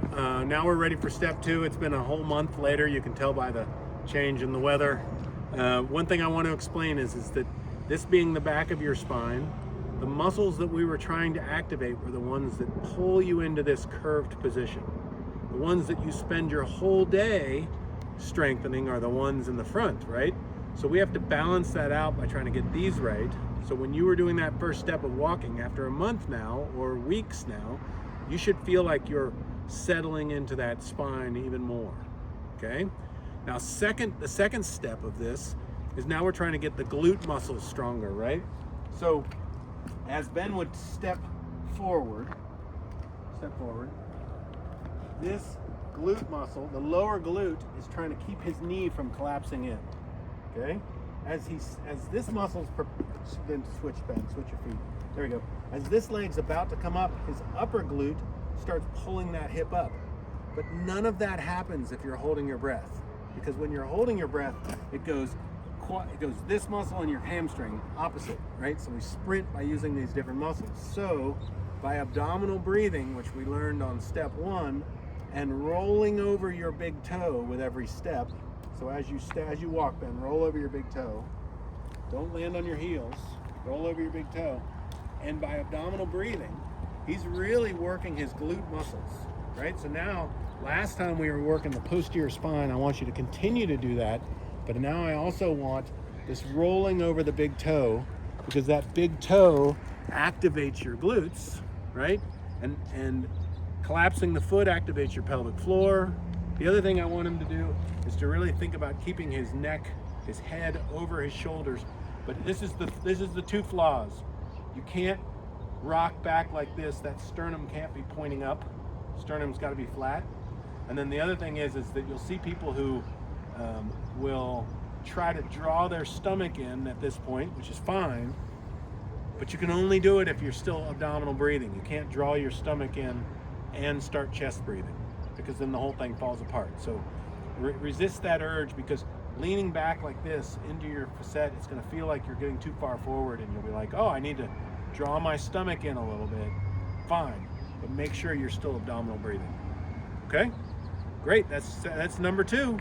So now we're ready for step 2. It's been a whole month later. You can tell by the change in the weather. One thing I want to explain is that this being the back of your spine, the muscles that we were trying to activate were the ones that pull you into this curved position. The ones that you spend your whole day strengthening are the ones in the front, right? So we have to balance that out by trying to get these right. So when you were doing that first step of walking, after a month now or weeks now, you should feel like you're settling into that spine even more, okay? Now the second step of this is now we're trying to get the glute muscles stronger, right? So as Ben would step forward, this glute muscle, the lower glute, is trying to keep his knee from collapsing in, okay? As this muscle's, then switch Ben, switch your feet. There we go. As this leg's about to come up, his upper glute starts pulling that hip up. But none of that happens if you're holding your breath. Because when you're holding your breath, it goes this muscle and your hamstring opposite, right? So we sprint by using these different muscles. So by abdominal breathing, which we learned on step 1, and rolling over your big toe with every step. So as you walk, Ben, roll over your big toe. Don't land on your heels. Roll over your big toe. And by abdominal breathing, he's really working his glute muscles, right? So now, last time we were working the posterior spine, I want you to continue to do that. But now I also want this rolling over the big toe, because that big toe activates your glutes, right? And collapsing the foot activates your pelvic floor. The other thing I want him to do is to really think about keeping his neck, his head over his shoulders. But this is the two flaws. You can't rock back like this. That sternum can't be pointing up. Sternum's got to be flat. And then the other thing is that you'll see people who will try to draw their stomach in at this point, which is fine, but you can only do it if you're still abdominal breathing. You can't draw your stomach in and start chest breathing, because then the whole thing falls apart. So resist that urge, because leaning back like this into your facet, it's going to feel like you're getting too far forward, and you'll be like, oh, I need to draw my stomach in a little bit. Fine, but make sure you're still abdominal breathing. Okay, great. That's number 2.